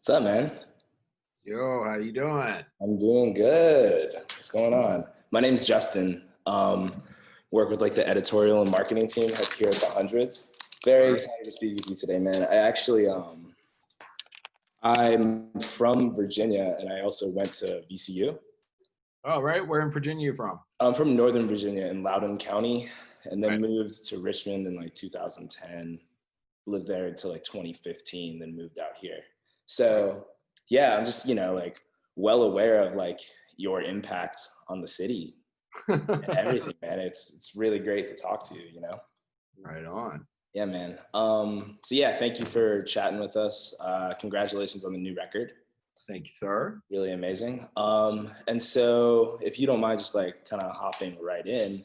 What's up, man? Yo, how you doing? I'm doing good. What's going on? My name's Justin. Work with like the editorial and marketing team here at the Hundreds. Very excited to speak with you today, man. I'm from Virginia, and I also went to VCU. Oh, right. Where in Virginia you from? I'm from Northern Virginia in Loudoun County, and then moved to Richmond in like 2010. Lived there until like 2015, then moved out here. So yeah, I'm just, like well aware of like your impact on the city and everything, man. It's really great to talk to you, Right on. Yeah, man. So yeah, thank you for chatting with us. Congratulations on the new record. Thank you, sir. Really amazing. And so if you don't mind just like kind of hopping right in.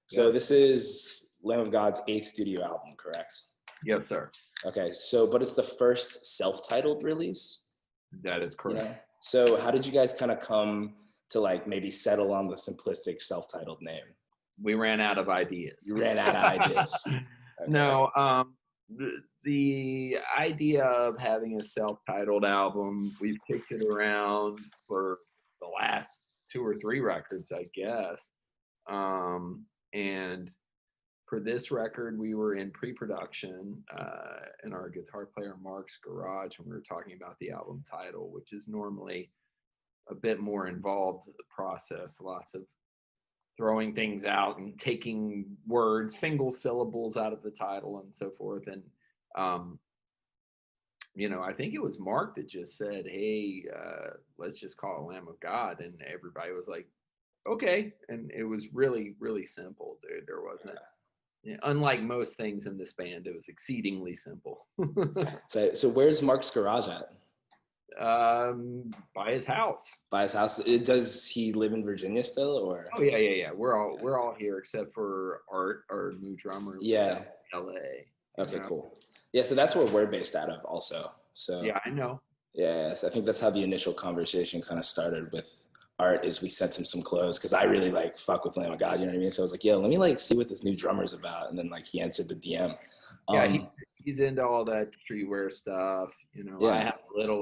So This is Lamb of God's 8th studio album, correct? Yes, sir. Okay, but it's the first self-titled release? That is correct. So how did you guys kind of come to like maybe settle on the simplistic self-titled name? We ran out of ideas. You ran out of ideas. Okay. No, the idea of having a self-titled album, we've kicked it around for the last 2 or 3 records, I guess. And for this record, we were in pre-production in our guitar player Mark's garage when we were talking about the album title, which is normally a bit more involved process, lots of throwing things out and taking words, single syllables out of the title and so forth. And, I think it was Mark that just said, hey, let's just call it Lamb of God. And everybody was like, okay. And it was really, really simple. There wasn't, unlike most things in this band, it was exceedingly simple. So where's Mark's garage at? By his house. By his house. Does he live in Virginia still, or? Oh yeah. We're all here except for Art, our new drummer. Yeah. LA. Okay, cool. Yeah, so that's where we're based out of, also. So. Yeah, I know. Yeah, so I think that's how the initial conversation kind of started with Art. Is we sent him some clothes because I really like fuck with Lamb of God, you know what I mean? So I was like, yo, let me like see what this new drummer's about, and then like he answered the DM. Yeah, he's into all that streetwear stuff. I have a little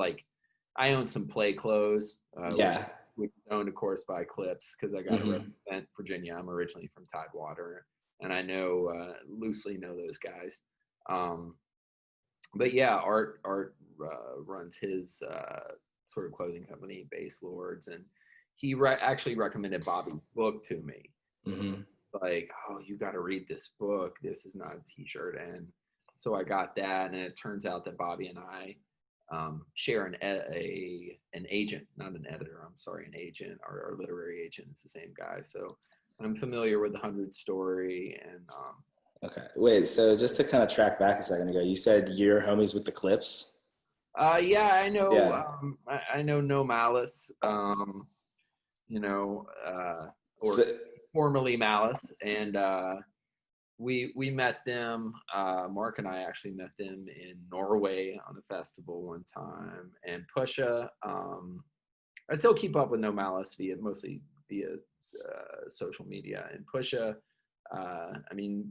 I own some play clothes. Which is owned, of course, by Clips because I got to represent Virginia. I'm originally from Tidewater, and I loosely know those guys. But yeah, Art runs his sort of clothing company, Base Lords, and he actually recommended Bobby's book to me. Mm-hmm. Like, oh, you got to read this book. This is not a T-shirt. And so I got that, and it turns out that Bobby and I share an agent, not an editor. I'm sorry, an agent. Our literary agent is the same guy. So I'm familiar with the 100 story. And okay, wait. So just to kind of track back a second ago, you said you're homies with the Clips. Yeah, I know. Yeah. I know No Malice. Formerly Malice, and we met them. Mark and I actually met them in Norway on a festival one time. And Pusha, I still keep up with No Malice mostly via social media. And Pusha,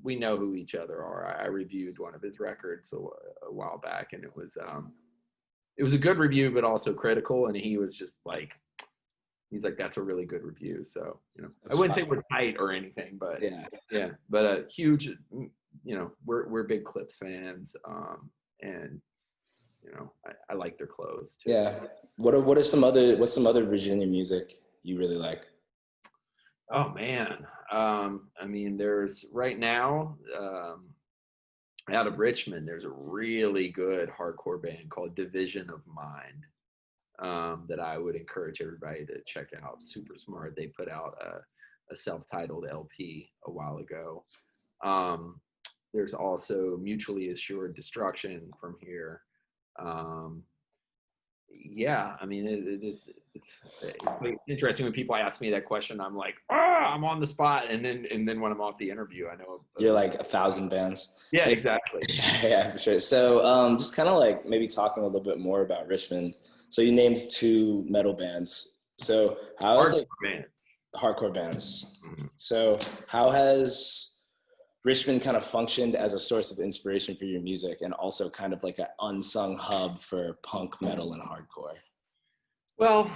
we know who each other are. I reviewed one of his records a while back, and it was a good review, but also critical. And he was just like, he's like, that's a really good review. So, I wouldn't say we're tight or anything, but but a huge, we're big Clips fans. And, I like their clothes too. Yeah. What's some other Virginia music you really like? Oh man. There's right now, out of Richmond, there's a really good hardcore band called Division of Mind. That I would encourage everybody to check out. Super smart. They put out a self-titled LP a while ago. There's also Mutually Assured Destruction from here. It's interesting when people ask me that question. I'm like, I'm on the spot, and then when I'm off the interview, I know you're like 1,000 bands. Yeah, exactly. Yeah, for sure. So just kind of like maybe talking a little bit more about Richmond. So you named 2 metal bands. So how is bands? Hardcore bands. Mm-hmm. So how has Richmond kind of functioned as a source of inspiration for your music and also kind of like an unsung hub for punk, metal, and hardcore? Well,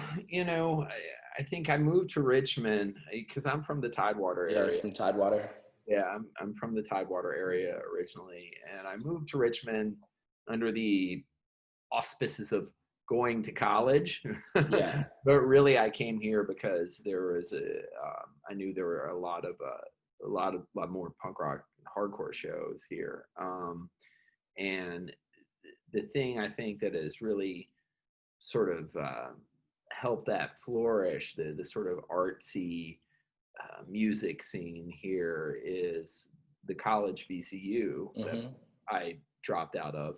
I think I moved to Richmond because I'm from the Tidewater area. Yeah, from Tidewater. Yeah, I'm from the Tidewater area originally, and I moved to Richmond under the auspices of going to college. Yeah. But really, I came here because there was I knew there were a lot more punk rock and hardcore shows here. And the thing I think that has really sort of helped that flourish, the sort of artsy music scene here, is the college VCU that I dropped out of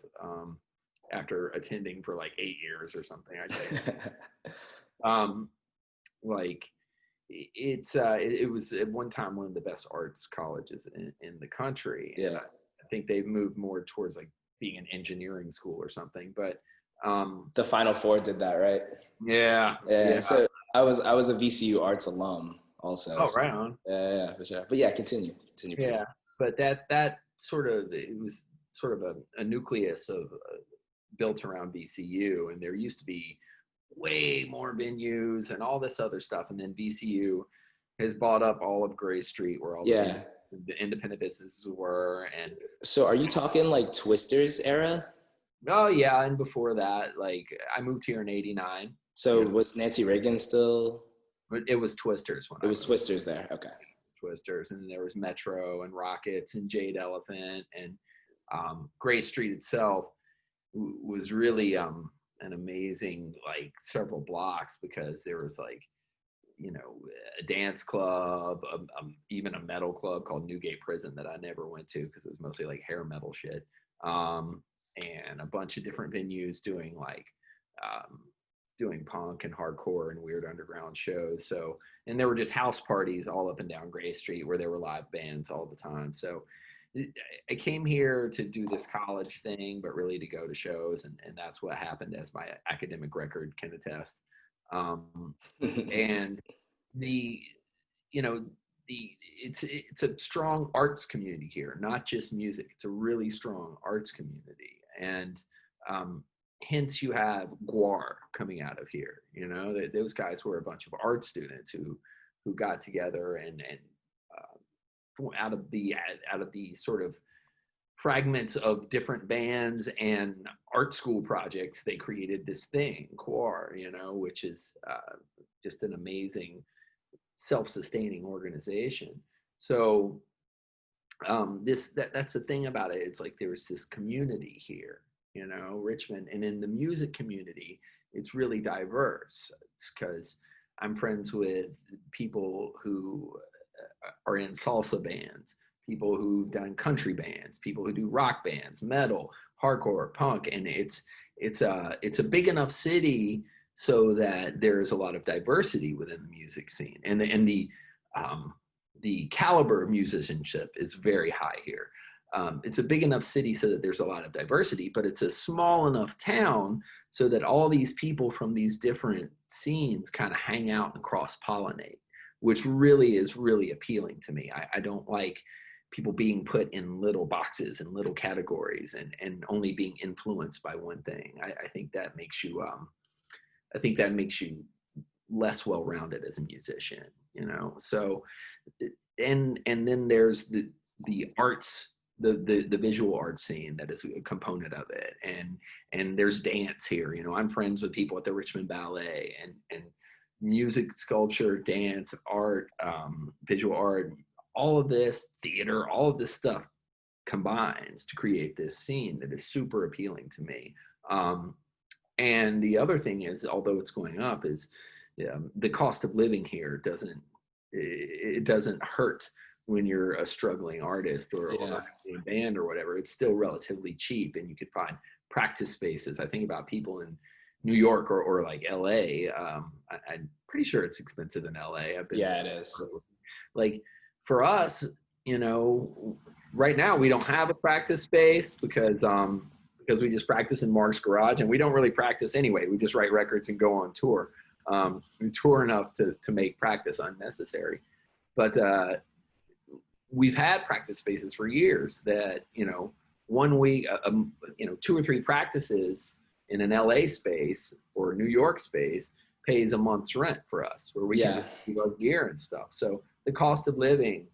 after attending for like 8 years or something. I think. Like it was at one time one of the best arts colleges in the country. Yeah. I think they've moved more towards like being an engineering school or something, but the Final Four did that, right? Yeah. So I was a VCU arts alum also. Oh, right on. Yeah, for sure. But yeah, continue. Yeah, please. but that sort of, it was sort of a nucleus of built around VCU, and there used to be way more venues and all this other stuff, and then VCU has bought up all of Gray Street where all the independent businesses were. And so are you talking like Twisters era? Oh yeah, and before that, like I moved here in '89. So was Nancy Reagan still? It was Twisters when it was Twisters there. Okay. Twisters, and then there was Metro and Rockets and Jade Elephant, and Gray Street itself was really an amazing, like, several blocks, because there was like, a dance club, even a metal club called Newgate Prison that I never went to because it was mostly like hair metal shit, and a bunch of different venues doing like doing punk and hardcore and weird underground shows. So, and there were just house parties all up and down Gray Street where there were live bands all the time. So I came here to do this college thing, but really to go to shows, and that's what happened, as my academic record can attest. And it's a strong arts community here, not just music. It's a really strong arts community, and hence you have GWAR coming out of here. Those guys were a bunch of art students who got together and out of the sort of fragments of different bands and art school projects, they created this thing, GWAR, which is just an amazing self-sustaining organization. So that's the thing about it. It's like there's this community here, Richmond, and in the music community, it's really diverse. It's because I'm friends with people who are in salsa bands, people who've done country bands, people who do rock bands, metal, hardcore, punk, and it's a big enough city so that there is a lot of diversity within the music scene, and the caliber of musicianship is very high here. It's a big enough city so that there's a lot of diversity, but it's a small enough town so that all these people from these different scenes kind of hang out and cross-pollinate, which really is really appealing to me. I don't like people being put in little boxes and little categories and only being influenced by one thing. I think that makes you less well-rounded as a musician, So, and then there's the arts, the visual art scene that is a component of it, and there's dance here. I'm friends with people at the Richmond Ballet, and music, sculpture, dance, art, visual art, all of this, theater, all of this stuff combines to create this scene that is super appealing to me. And the other thing is, although it's going up, is the cost of living here doesn't hurt when you're a struggling artist or a band or whatever. It's still relatively cheap, and you could find practice spaces. I think about people in New York or like LA. I'm pretty sure it's expensive in LA. It is. Like for us, right now we don't have a practice space because we just practice in Mark's garage, and we don't really practice anyway. We just write records and go on tour. We tour enough to make practice unnecessary. But we've had practice spaces for years that, you know, 1 week, you know, 2 or 3 practices in an LA space or a New York space pays a month's rent for us, where we can do our gear and stuff. So the cost of living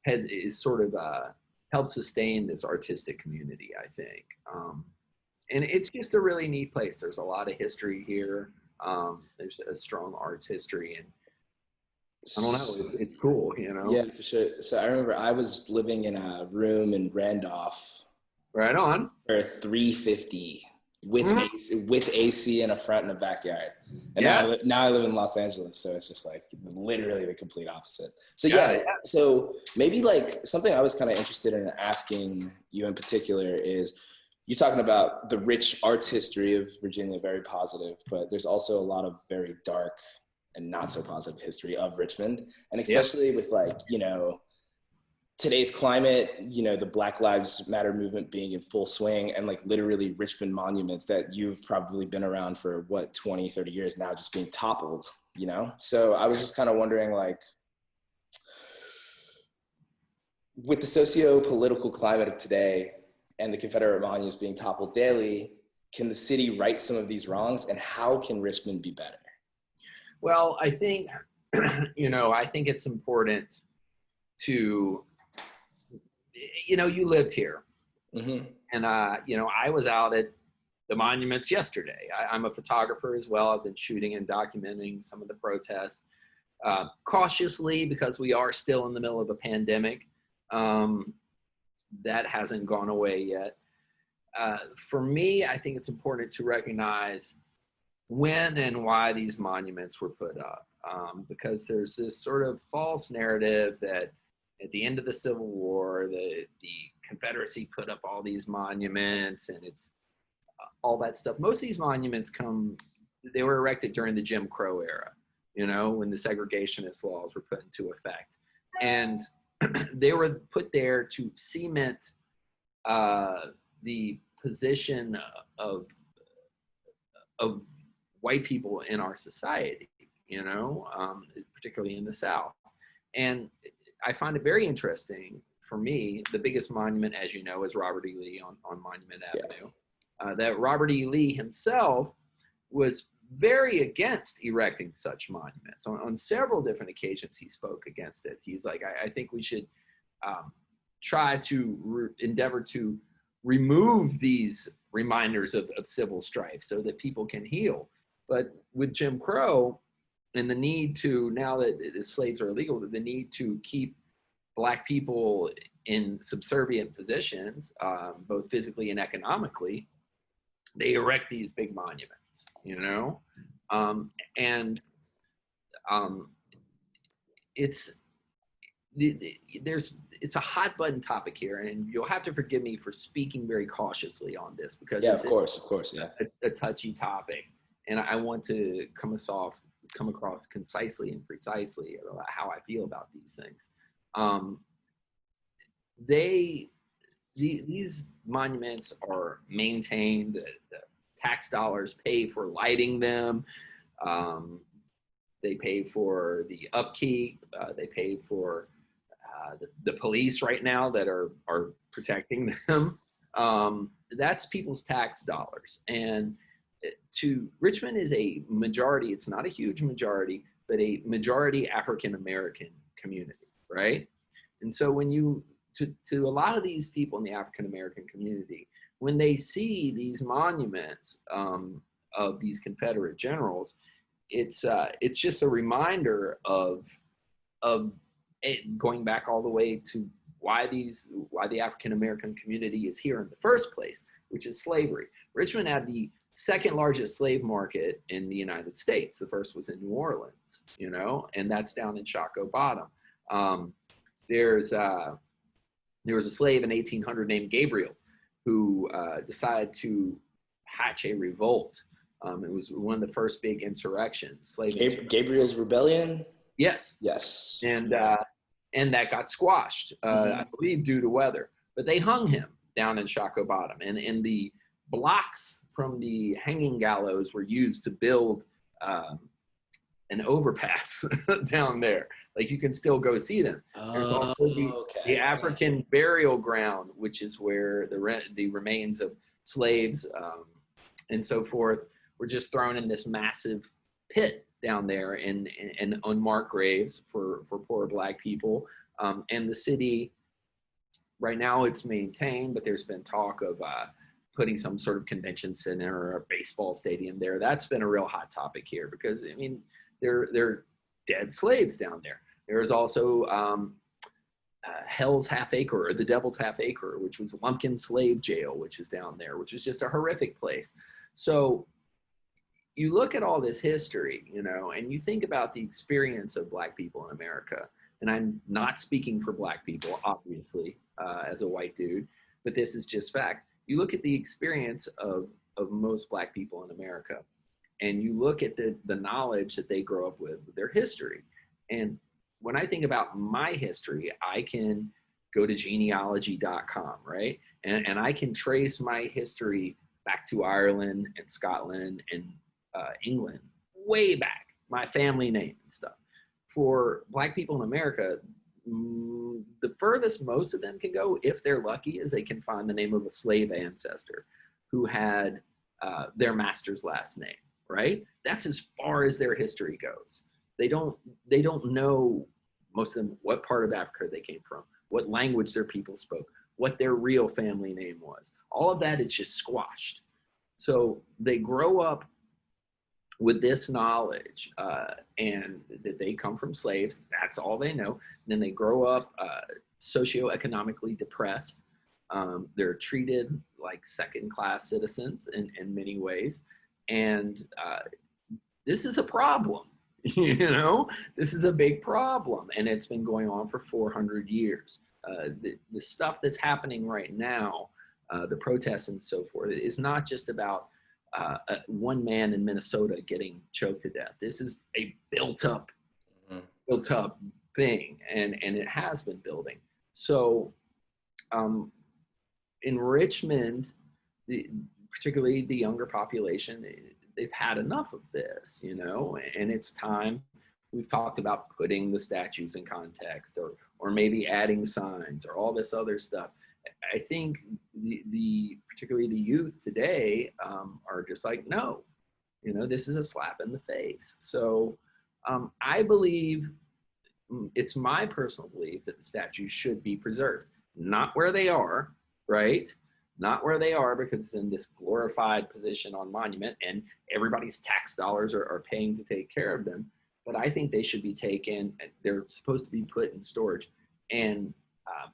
is sort of helped sustain this artistic community, I think. And it's just a really neat place. There's a lot of history here. There's a strong arts history, and I don't know, it's cool, you know? Yeah, for sure. So I remember I was living in a room in Randolph. Right on. For $350 with AC in a front and a backyard. And now I live in Los Angeles, so it's just like literally the complete opposite. So so maybe like something I was kind of interested in asking you in particular is, you're talking about the rich arts history of Virginia, very positive, but there's also a lot of very dark and not so positive history of Richmond. And especially with like, you know, today's climate, you know, the Black Lives Matter movement being in full swing, and like literally Richmond monuments that you've probably been around for 20, 30 years now just being toppled, you know? So I was just kind of wondering, like, with the socio-political climate of today and the Confederate monuments being toppled daily, can the city right some of these wrongs, and how can Richmond be better? Well, I think, you know, I think it's important to, you know, you lived here. Mm-hmm. And, you know, I was out at the monuments yesterday. I'm a photographer as well. I've been shooting and documenting some of the protests cautiously, because we are still in the middle of a pandemic. That hasn't gone away yet. For me, I think it's important to recognize when and why these monuments were put up, because there's this sort of false narrative that at the end of the Civil War, the Confederacy put up all these monuments, and it's all that stuff. Most of these monuments they were erected during the Jim Crow era, you know, when the segregationist laws were put into effect. And they were put there to cement the position of white people in our society, you know, particularly in the South. And I find it very interesting. For me, the biggest monument, as you know, is Robert E. Lee on Monument Avenue. That Robert E. Lee himself was very against erecting such monuments. On several different occasions, he spoke against it. He's like, I think we should try to endeavor to remove these reminders of civil strife so that people can heal. But with Jim Crow and the need to, now that the slaves are illegal, the need to keep Black people in subservient positions, both physically and economically, they erect these big monuments, you know? It's a hot button topic here, and you'll have to forgive me for speaking very cautiously on this, because of course, a touchy topic, and I want to come across concisely and precisely about how I feel about these things. These monuments are maintained. The tax dollars pay for lighting them. They pay for the upkeep. They pay for the police right now that are protecting them. That's people's tax dollars. And Richmond is a majority, it's not a huge majority, but a majority African-American community, right? And so when to a lot of these people in the African-American community, when they see these monuments of these Confederate generals, it's just a reminder of it going back all the way to why the African-American community is here in the first place, which is slavery. Richmond had the second largest slave market in the United States. The first was in New Orleans, you know, and that's down in Shockoe Bottom. There was a slave in 1800 named Gabriel who decided to hatch a revolt. It was one of the first big insurrections. Gabriel's Rebellion? Yes. Yes. And that got squashed, I believe, due to weather. But they hung him down in Shockoe Bottom. And the blocks from the hanging gallows were used to build an overpass down there. Like you can still go see them. There's also the African burial ground, which is where the remains of slaves and so forth were just thrown in this massive pit down there and unmarked graves for poor Black people. And the city, right now it's maintained, but there's been talk of putting some sort of convention center or a baseball stadium there. That's been a real hot topic here because, I mean, they're dead slaves down there. There is also Hell's Half Acre, or the Devil's Half Acre, which was Lumpkin Slave Jail, which is down there, which is just a horrific place. So you look at all this history, you know, and you think about the experience of Black people in America. And I'm not speaking for Black people, obviously, as a white dude, but this is just fact. You look at the experience of most Black people in America, and you look at the knowledge that they grow up with, their history. And when I think about my history, I can go to genealogy.com, right? And I can trace my history back to Ireland and Scotland and England, way back, my family name and stuff. For Black people in America, the furthest most of them can go, if they're lucky, is they can find the name of a slave ancestor who had their master's last name, right? That's as far as their history goes. They don't know, most of them, what part of Africa they came from, what language their people spoke, what their real family name was. All of that is just squashed. So they grow up with this knowledge and that they come from slaves. That's all they know. And then they grow up socioeconomically depressed. They're treated like second-class citizens in many ways. And this is a problem, you know? This is a big problem. And it's been going on for 400 years. The stuff that's happening right now, the protests and so forth, is not just about one man in Minnesota getting choked to death. This is a built up thing, and it has been building. So in Richmond, particularly the younger population, they've had enough of this, you know, and it's time. We've talked about putting the statues in context, or maybe adding signs, or all this other stuff. I think particularly the youth today are just like, no, you know, this is a slap in the face. So I believe, it's my personal belief, that the statues should be preserved, not where they are, right? Not where they are, because it's in this glorified position on monument and everybody's tax dollars are paying to take care of them. But I think they should be taken, they're supposed to be put in storage, and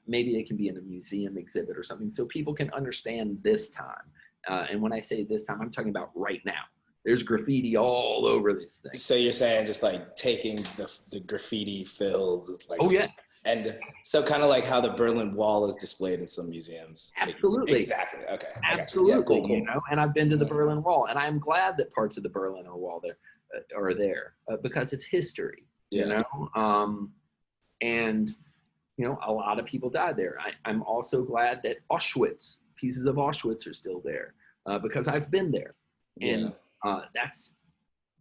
maybe it can be in a museum exhibit or something, so people can understand this time. And when I say this time, I'm talking about right now. There's graffiti all over this thing. So you're saying just like taking the graffiti filled, like, oh yes, and so kind of like how the Berlin Wall is displayed in some museums. Absolutely. Exactly. Okay. Absolutely. Yeah, cool. You know, and I've been to the Berlin Wall, and I'm glad that parts of the Berlin Wall are there because it's history. You know, and you know, a lot of people died there. I'm also glad that pieces of Auschwitz are still there because I've been there. And that's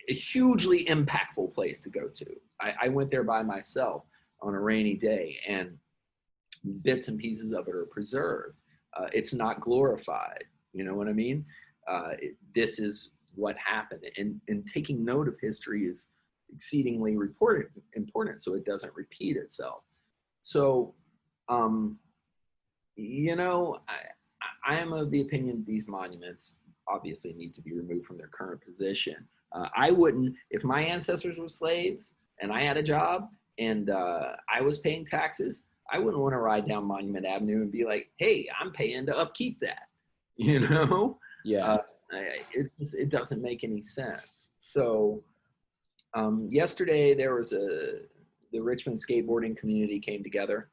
a hugely impactful place to go to. I went there by myself on a rainy day, and bits and pieces of it are preserved. It's not glorified. You know what I mean? This is what happened. And taking note of history is exceedingly important so it doesn't repeat itself. So, you know, I am of the opinion these monuments obviously need to be removed from their current position. I wouldn't, if my ancestors were slaves and I had a job and I was paying taxes, I wouldn't want to ride down Monument Avenue and be like, hey, I'm paying to upkeep that, you know? Yeah. It doesn't make any sense. So yesterday there was the Richmond skateboarding community came together.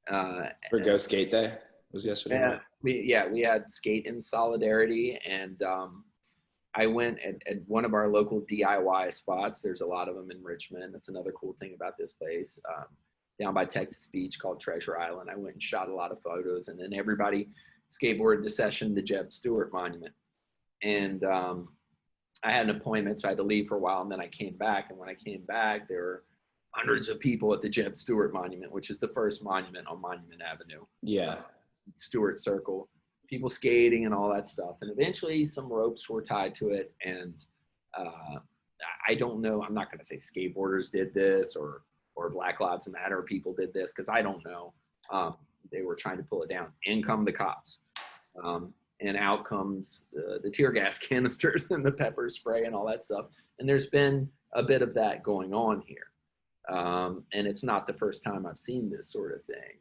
For Go Skate Day was yesterday. We had Skate in Solidarity, and I went at one of our local DIY spots. There's a lot of them in Richmond. That's another cool thing about this place. Down by Texas Beach called Treasure Island. I went and shot a lot of photos, and then everybody skateboarded to session the Jeb Stuart Monument. And I had an appointment, so I had to leave for a while, and then I came back. And when I came back, there were hundreds of people at the Jeb Stuart Monument, which is the first monument on Monument Avenue. Yeah. Stuart Circle, people skating and all that stuff. And eventually some ropes were tied to it. And I don't know, I'm not going to say skateboarders did this or Black Lives Matter people did this, because I don't know. They were trying to pull it down. In come the cops. And out comes the tear gas canisters and the pepper spray and all that stuff. And there's been a bit of that going on here. And it's not the first time I've seen this sort of thing.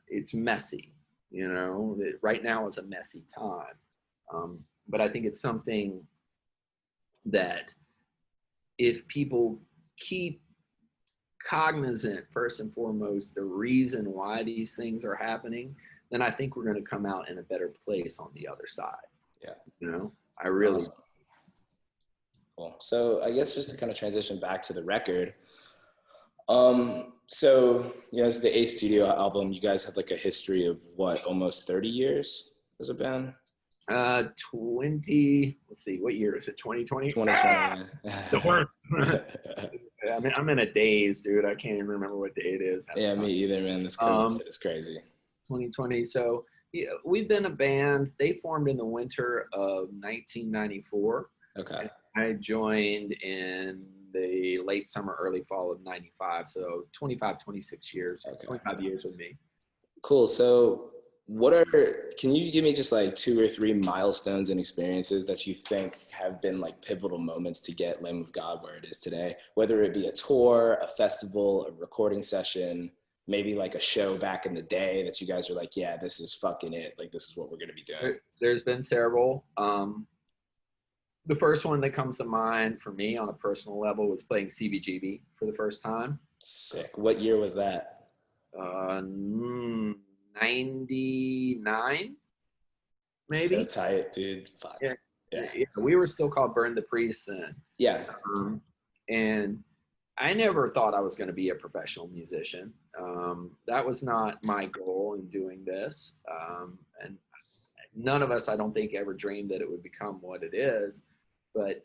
It's messy, you know, right now is a messy time. But I think it's something that if people keep cognizant, first and foremost, the reason why these things are happening, then I think we're going to come out in a better place on the other side. Yeah. You know, I really. Awesome. Cool. So I guess just to kind of transition back to the record. So, you know, it's the A studio album. You guys have like a history of what, almost 30 years as a band? 20, let's see, what year is it? 2020? 2020. The worst. I mean, I'm in a daze, dude. I can't even remember what day it is. Yeah, me either, man. This COVID is crazy. 2020. So yeah, we've been a band. They formed in the winter of 1994. Okay. I joined in the late summer, early fall of 95. So 25, 26 years, Okay. 25 years with me. Cool. So can you give me just like 2 or 3 milestones and experiences that you think have been like pivotal moments to get Lamb of God where it is today? Whether it be a tour, a festival, a recording session, maybe like a show back in the day that you guys are like, yeah, this is fucking it. Like, this is what we're going to be doing. There's been several. The first one that comes to mind for me on a personal level was playing CBGB for the first time. Sick. What year was that? 99, maybe. So tight, dude. Fuck. Yeah. We were still called Burn the Priest then. Yeah. And I never thought I was going to be a professional musician. That was not my goal in doing this. And none of us, I don't think, ever dreamed that it would become what it is. But,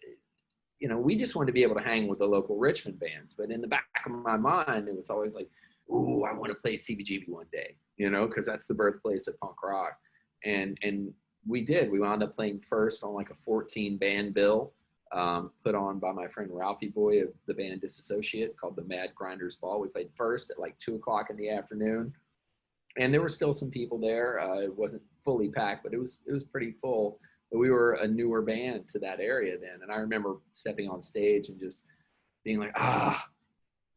you know, we just wanted to be able to hang with the local Richmond bands. But in the back of my mind, it was always like, ooh, I want to play CBGB one day, you know, because that's the birthplace of punk rock. And we did. We wound up playing first on like a 14-band bill put on by my friend Ralphie Boy of the band Disassociate called the Mad Grinders Ball. We played first at like 2 o'clock in the afternoon. And there were still some people there. It wasn't fully packed, but it was pretty full. But we were a newer band to that area then. And I remember stepping on stage and just being like,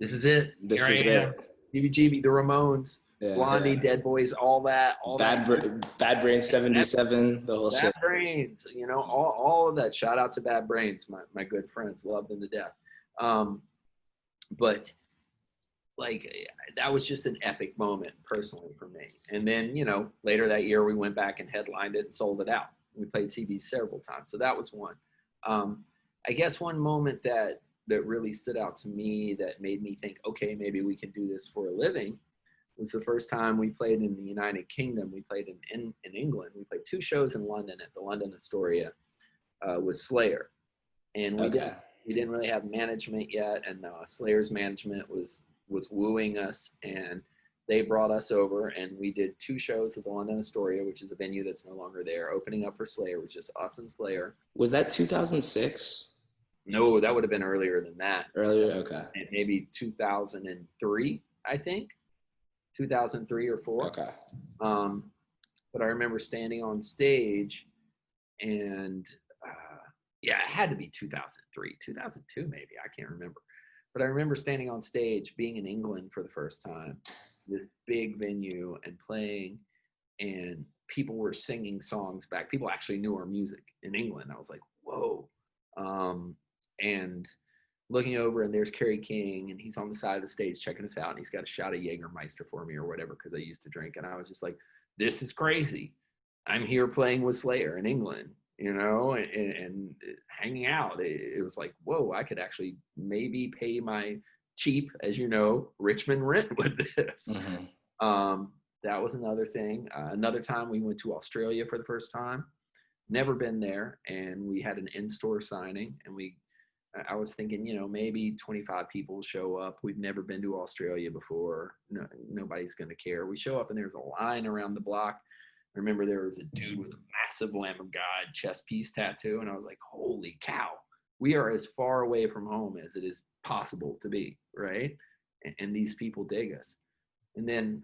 this is it. This is it. CBGB, the Ramones, Blondie, Dead Boys, all that. Bad Brains 77, the whole shit. Bad Brains, you know, all of that. Shout out to Bad Brains, my good friends. Love them to death. But like, that was just an epic moment personally for me. And then, you know, later that year we went back and headlined it and sold it out. We played CB several times. So that was one. I guess one moment that really stood out to me that made me think, okay, maybe we can do this for a living was the first time we played in the United Kingdom. We played in England. We played 2 shows in London at the London Astoria with Slayer. And we didn't really have management yet. And Slayer's management was wooing us, and they brought us over, and we did 2 shows at the London Astoria, which is a venue that's no longer there. Opening up for Slayer was just us and Slayer. Was that 2006? No, that would have been earlier than that. Earlier, okay. Maybe 2003, I think. 2003 or 4. Okay. But I remember standing on stage, and it had to be 2003, 2002 maybe. I can't remember. But I remember standing on stage, being in England for the first time, this big venue, and playing, and people were singing songs back. People actually knew our music in England. I was like, whoa. And looking over, and there's Kerry King, and he's on the side of the stage checking us out, and he's got a shot of Jägermeister for me or whatever, because I used to drink. And I was just like, this is crazy. I'm here playing with Slayer in England, you know, and hanging out. It was like, whoa, I could actually maybe pay my cheap, as you know, Richmond rent with this. Mm-hmm. That was another thing. Another time we went to Australia for the first time. never been there, and we had an in-store signing, and I was thinking, maybe 25 people show up. We've never been to Australia before. No, nobody's going to care. We show up and there's a line around the block. I remember there was a dude with a massive Lamb of God chest piece tattoo, and I was like, holy cow, we are as far away from home as it is possible to be, right? And these people dig us. And then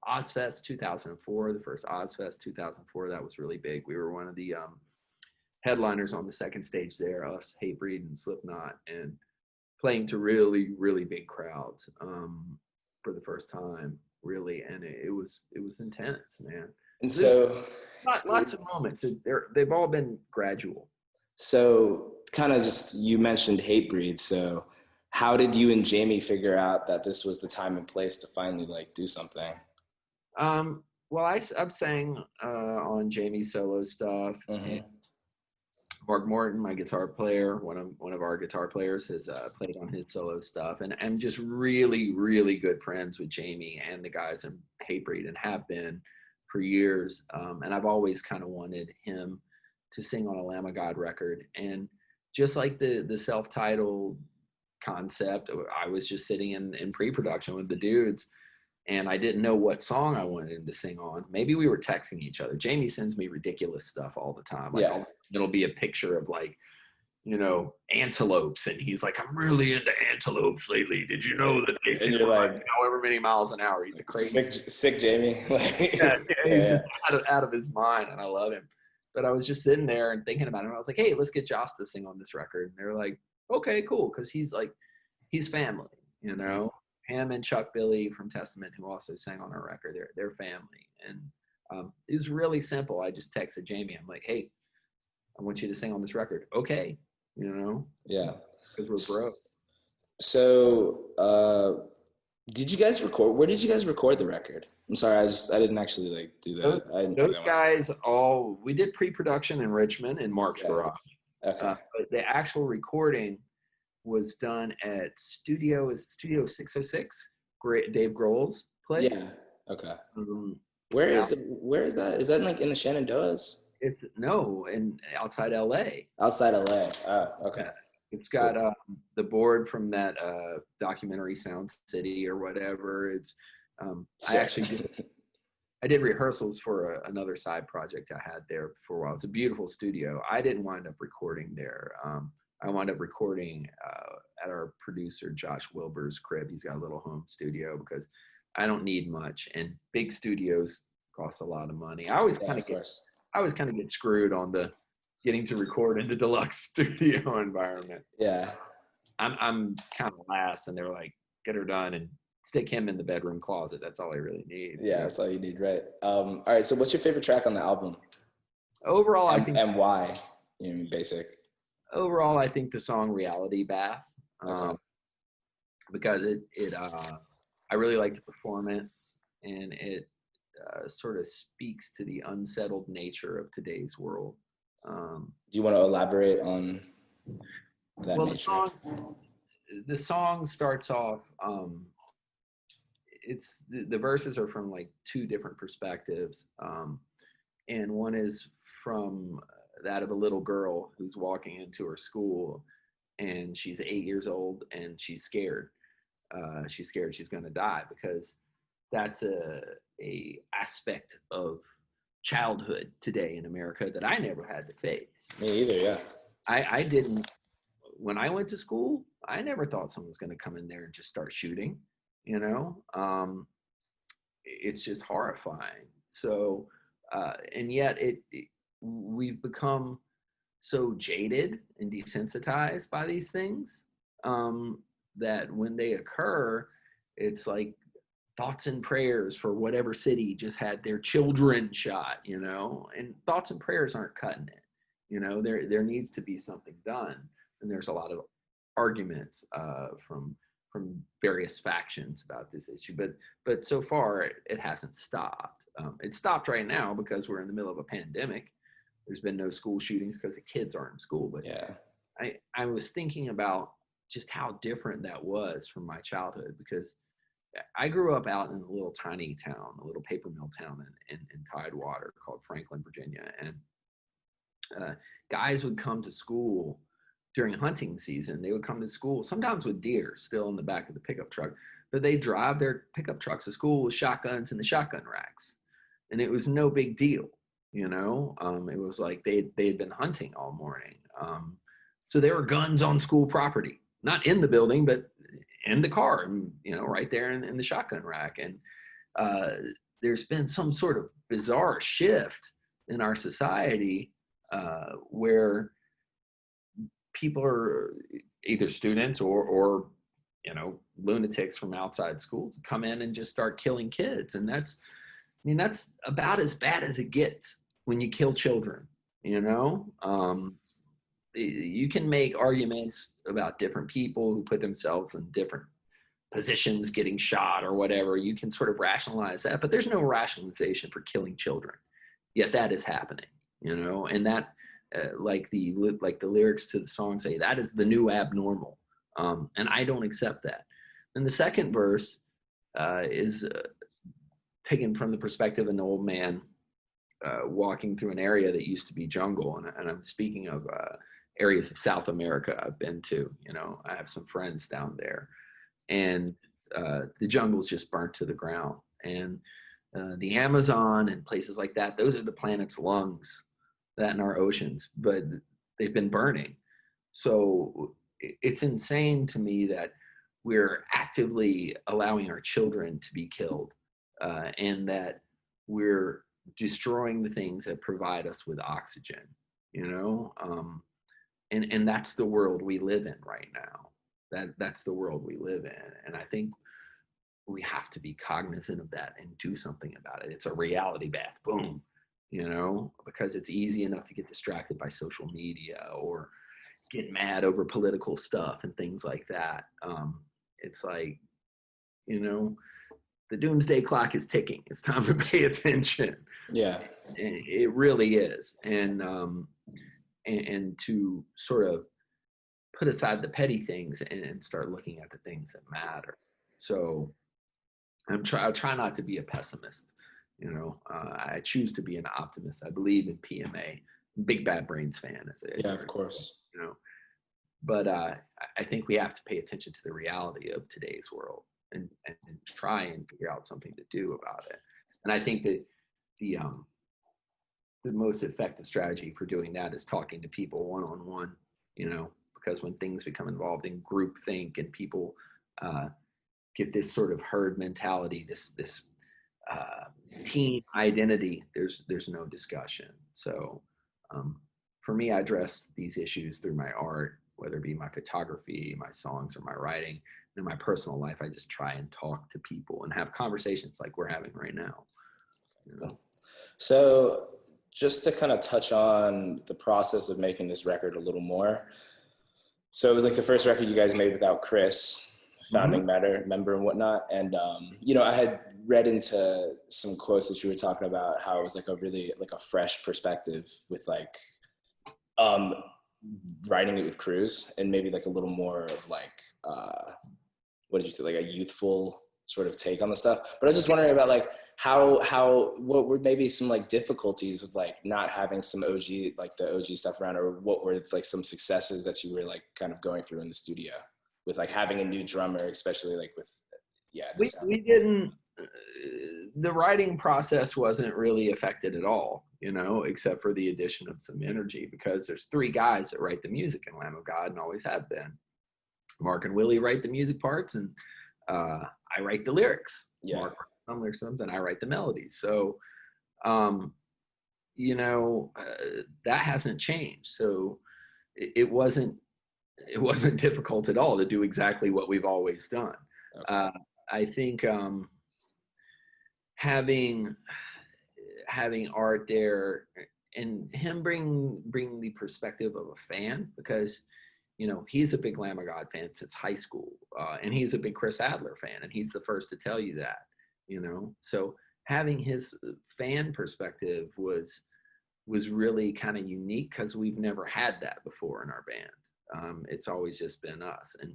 Ozfest 2004, the first Ozfest 2004, that was really big. We were one of the headliners on the second stage there, us, Hatebreed, and Slipknot, and playing to really, really big crowds for the first time, really. And it was intense, man. And so, lots of moments. They've all been gradual. So kind of just, you mentioned Hatebreed. So how did you and Jamie figure out that this was the time and place to finally like do something? Well, I've sang on Jamie's solo stuff. Mm-hmm. And Mark Morton, my guitar player, one of our guitar players, has played on his solo stuff, and I'm just really, really good friends with Jamie and the guys in Hatebreed, and have been for years. And I've always kind of wanted him to sing on a Lamb of God record, and just like the self-titled concept, I was just sitting in pre-production with the dudes, and I didn't know what song I wanted him to sing on. Maybe we were texting each other. Jamie sends me ridiculous stuff all the time. Like, yeah. It'll be a picture of like, antelopes, and he's like, I'm really into antelopes lately. Did you know that they can run like however many miles an hour? He's a crazy sick Jamie. He's just out of his mind, and I love him. But I was just sitting there and thinking about him. I was like, hey, let's get Joss to sing on this record. And they're like, okay, cool, because he's family, Him and Chuck Billy from Testament, who also sang on our record, they're family. And it was really simple. I just texted Jamie. I'm like, hey, I want you to sing on this record. Okay. Yeah. Because we're broke. So did you guys record? Where did you guys record the record? I'm sorry, I didn't actually do that. Those guys we did pre-production in Richmond in Mark's garage. Okay. But the actual recording was done at Studio 606, Dave Grohl's place. Yeah. Okay. Where is that? Is that in the Shenandoahs? It's outside LA. Outside LA. Oh, okay. Yeah. It's got the board from that documentary Sound City or whatever. It's I did rehearsals for another side project I had there for a while. It's a beautiful studio. I didn't wind up recording there. I wound up recording at our producer Josh Wilbur's crib. He's got a little home studio because I don't need much, and big studios cost a lot of money. I always kind of get screwed on the getting to record in the deluxe studio environment. Yeah. I'm kind of last, and they're like, get her done and stick him in the bedroom closet. That's all I really need. Yeah, that's all you need, right? All right, so what's your favorite track on the album? Overall, I think... And why? Basic. Overall, I think the song Reality Bath, because I really like the performance, and it sort of speaks to the unsettled nature of today's world. Do you want to elaborate on that nature? The song starts off, the verses are from like two different perspectives. And one is from that of a little girl who's walking into her school, and she's 8 years old, and she's scared. She's scared she's going to die, because that's a aspect of childhood today in America that I never had to face. Me either, yeah. I didn't, when I went to school, I never thought someone was going to come in there and just start shooting, it's just horrifying. So, and yet we've become so jaded and desensitized by these things that when they occur, it's like thoughts and prayers for whatever city just had their children shot, and thoughts and prayers aren't cutting it. There needs to be something done. And there's a lot of arguments from various factions about this issue, but so far it hasn't stopped. It stopped right now because we're in the middle of a pandemic. There's been no school shootings because the kids aren't in school. But yeah, I was thinking about just how different that was from my childhood, because I grew up out in a little tiny town, a little paper mill town in Tidewater called Franklin, Virginia. And Guys would come to school during hunting season. They would come to school sometimes with deer still in the back of the pickup truck, but they drive their pickup trucks to school with shotguns in the shotgun racks, and it was no big deal. It was like they'd been hunting all morning. So there were guns on school property, not in the building, but in the car, right there in the shotgun rack. And there's been some sort of bizarre shift in our society where people are either students or lunatics from outside schools come in and just start killing kids. And that's about as bad as it gets when you kill children. You can make arguments about different people who put themselves in different positions, getting shot or whatever. You can sort of rationalize that, but there's no rationalization for killing children. Yet that is happening, and that, like the lyrics to the song say, that is the new abnormal. And I don't accept that. And the second verse is taken from the perspective of an old man walking through an area that used to be jungle. And I'm speaking of areas of South America I've been to. I have some friends down there. And the jungle's just burnt to the ground. And the Amazon and places like that, those are the planet's lungs, that in our oceans, but they've been burning. So it's insane to me that we're actively allowing our children to be killed, and that we're destroying the things that provide us with oxygen, and that's the world we live in right now. That's the world we live in. And I think we have to be cognizant of that and do something about it. It's a reality bath, boom, because it's easy enough to get distracted by social media or get mad over political stuff and things like that. It's like, the doomsday clock is ticking. It's time to pay attention. Yeah. It really is. And to sort of put aside the petty things and start looking at the things that matter. So I try not to be a pessimist. I choose to be an optimist. I believe in PMA. Big Bad Brains fan. Yeah, of course. But I think we have to pay attention to the reality of today's world and try and figure out something to do about it. And I think that the most effective strategy for doing that is talking to people one-on-one, because when things become involved in groupthink and people get this sort of herd mentality, this team identity, there's no discussion. So for me, I address these issues through my art, whether it be my photography, my songs, or my writing. In my personal life, I just try and talk to people and have conversations like we're having right now. So just to kind of touch on the process of making this record a little more. So it was like the first record you guys made without Chris, founding member and whatnot. And, I had read into some quotes that you were talking about, how it was like a really like a fresh perspective with like writing it with Cruz, and maybe like a little more of like, what did you say? Like a youthful sort of take on the stuff. But I was just wondering about like what were maybe some like difficulties of like not having some OG, like the OG stuff around, or what were like some successes that you were like kind of going through in the studio with like having a new drummer, especially like with, we didn't, the writing process wasn't really affected at all, except for the addition of some energy, because there's three guys that write the music in Lamb of God and always have been. Mark and Willie write the music parts, and I write the lyrics. Yeah. Mark writes some lyrics, and I write the melodies. So, that hasn't changed. So it wasn't difficult at all to do exactly what we've always done. Okay. I think having art there and him bring the perspective of a fan, because he's a big Lamb of God fan since high school, and he's a big Chris Adler fan, and he's the first to tell you that. So having his fan perspective was really kind of unique, because we've never had that before in our band. It's always just been us, and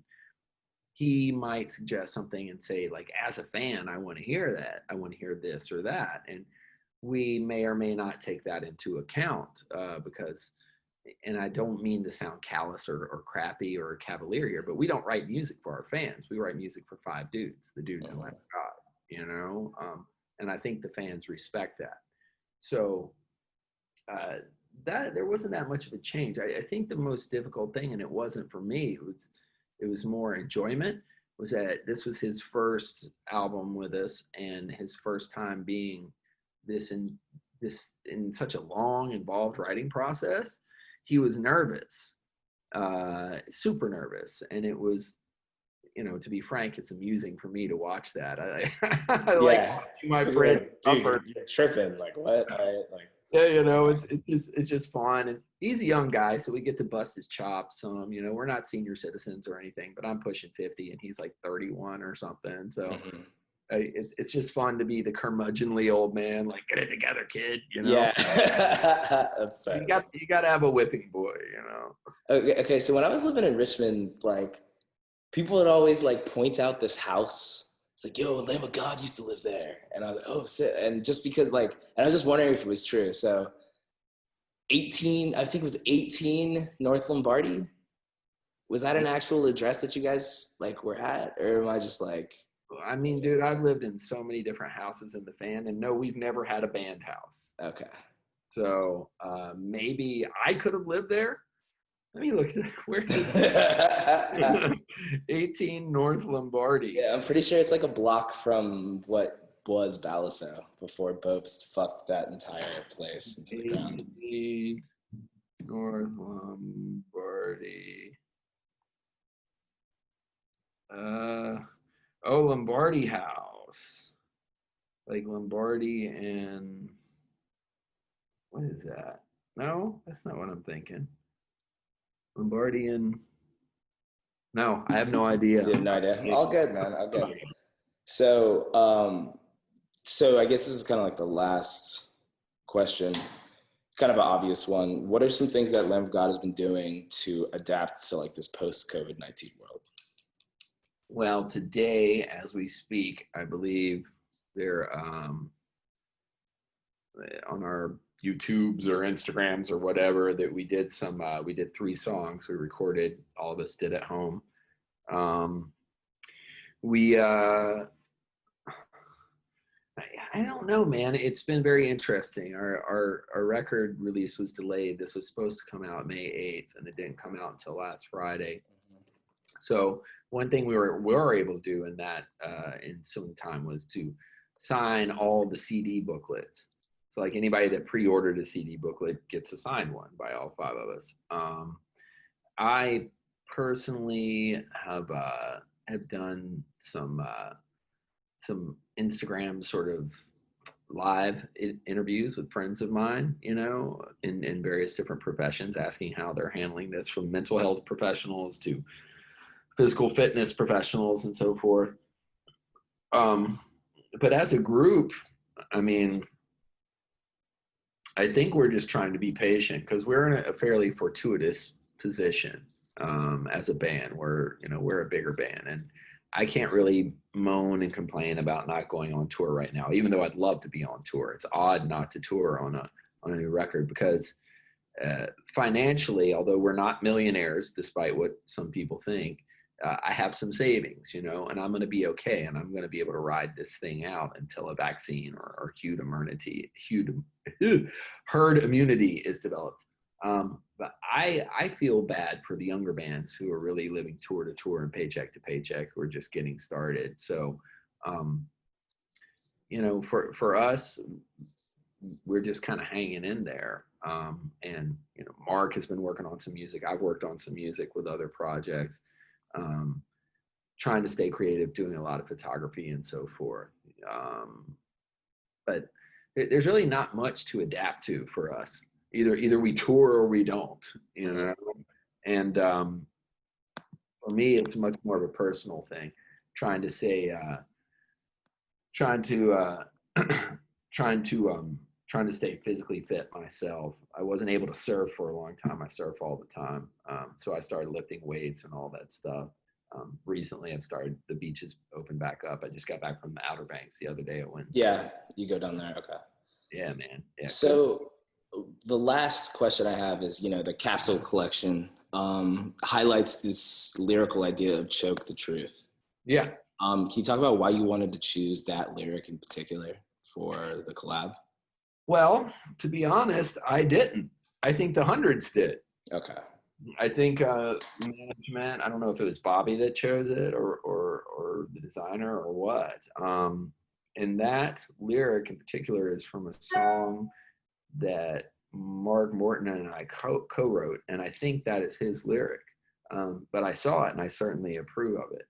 he might suggest something and say, like, as a fan, I want to hear that. I want to hear this or that. And we may or may not take that into account, because and I don't mean to sound callous or crappy or cavalier here, but we don't write music for our fans. We write music for five dudes, the dudes in Lamb of God, you know? And I think the fans respect that. So that there wasn't that much of a change. I think the most difficult thing, and it wasn't for me, it was more enjoyment, was that this was his first album with us and his first time being in such a long, involved writing process. He was nervous, super nervous. And it was, you know, to be frank, it's amusing for me to watch that. I like watching my friend. Dude, you're tripping. Like, what? Like, yeah, you know, it's just fun. And he's a young guy, so we get to bust his chops some. You know, we're not senior citizens or anything, but I'm pushing 50 and he's like 31 or something. So it's just fun to be the curmudgeonly old man, like, get it together, kid, you know? Yeah. That's you got to have a whipping boy, you know? Okay, so when I was living in Richmond, like, people would always, like, point out this house. It's like, yo, Lamb of God used to live there. And I was like, oh, shit. And just because, like, and I was just wondering if it was true. So 18, I think it was 18 North Lombardi. Was that an actual address that you guys, like, were at? Or am I just, like... I mean, dude, I've lived in so many different houses in the fan, and no, we've never had a band house. Okay. So maybe I could have lived there. Let me look. Where is 18 North Lombardi? Yeah, I'm pretty sure it's like a block from what was Baliso before Bopst fucked that entire place into the ground. 18 North Lombardi. Lombardi House. Like Lombardi and what is that? No, that's not what I'm thinking. Lombardi and no, I have no idea. You have no idea. All good, man. All good. So, so I guess this is kind of like the last question, kind of an obvious one. What are some things that Lamb of God has been doing to adapt to like this post-COVID-19 world? Well, today, as we speak, I believe they're on our YouTubes or Instagrams or whatever that we did we did 3 songs we recorded, all of us did at home. I don't know, man. It's been very interesting. Our record release was delayed. This was supposed to come out May 8th and it didn't come out until last Friday. So one thing we were able to do in that in some time was to sign all the CD booklets. So like anybody that pre-ordered a CD booklet gets a signed one by all 5 of us. I personally have done some Instagram sort of live interviews with friends of mine, you know, in various different professions, asking how they're handling this, from mental health professionals to physical fitness professionals and so forth. But as a group, I mean, I think we're just trying to be patient because we're in a fairly fortuitous position as a band. We're a bigger band, and I can't really moan and complain about not going on tour right now, even though I'd love to be on tour. It's odd not to tour on a new record because financially, although we're not millionaires, despite what some people think, I have some savings, you know, and I'm going to be okay. And I'm going to be able to ride this thing out until a vaccine or herd immunity is developed. But I feel bad for the younger bands who are really living tour to tour and paycheck to paycheck, who are just getting started. So, you know, for us, we're just kind of hanging in there. And, you know, Mark has been working on some music. I've worked on some music with other projects, trying to stay creative, doing a lot of photography and so forth. But there's really not much to adapt to for us. Either we tour or we don't, you know. And for me, it's much more of a personal thing, trying to stay physically fit myself. I wasn't able to surf for a long time. I surf all the time, so I started lifting weights and all that stuff. Recently, the beaches opened back up. I just got back from the Outer Banks the other day at Wednesday. Yeah, you go down there. Okay. Yeah, man. Yeah. So the last question I have is, the capsule collection highlights this lyrical idea of choke the truth. Yeah. Can you talk about why you wanted to choose that lyric in particular for the collab? Well, to be honest, I didn't. I think the Hundreds did. Okay. I think management, I don't know if it was Bobby that chose it or the designer or what. And that lyric in particular is from a song that Mark Morton and I co-wrote, and I think that is his lyric. But I saw it and I certainly approve of it.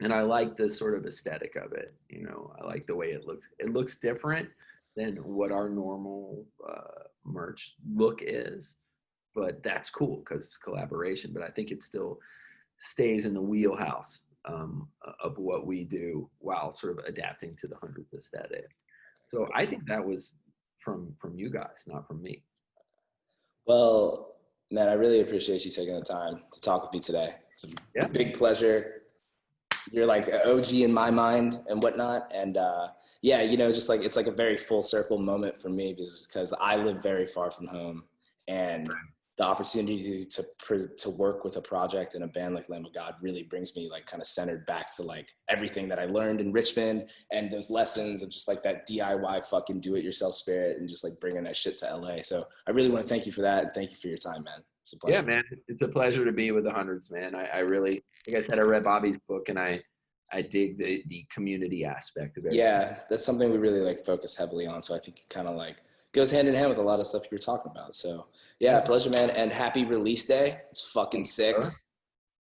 And I like the sort of aesthetic of it. I like the way it looks. It looks different than what our normal merch look is, but that's cool because it's collaboration. But I think it still stays in the wheelhouse of what we do while sort of adapting to the Hundreds aesthetic. So I think that was from you guys, not from me. Well, man, I really appreciate you taking the time to talk with me today. It's a big pleasure. You're like an OG in my mind and whatnot. And just like, it's like a very full circle moment for me because I live very far from home, and the opportunity to work with a project and a band like Lamb of God really brings me like kind of centered back to like everything that I learned in Richmond and those lessons of just like that DIY fucking do it yourself spirit and just like bringing that shit to LA. So I really want to thank you for that. And thank you for your time, man. It's a pleasure. Yeah, man. It's a pleasure to be with the Hundreds, man. I really, like I said, I read Bobby's book and I dig the community aspect of it. Yeah, that's something we really like focus heavily on. So I think it kind of like goes hand in hand with a lot of stuff you're talking about. So yeah, pleasure, man. And happy release day. It's fucking sick.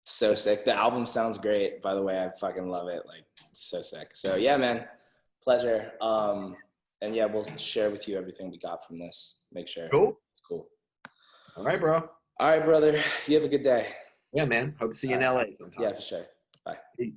So sick. The album sounds great, by the way. I fucking love it. Like, it's so sick. So yeah, man, pleasure. And yeah, we'll share with you everything we got from this. Make sure. Cool. It's cool. All right, bro. All right, brother. You have a good day. Yeah, man. Hope to see you in LA sometime. Yeah, for sure. Bye. Peace.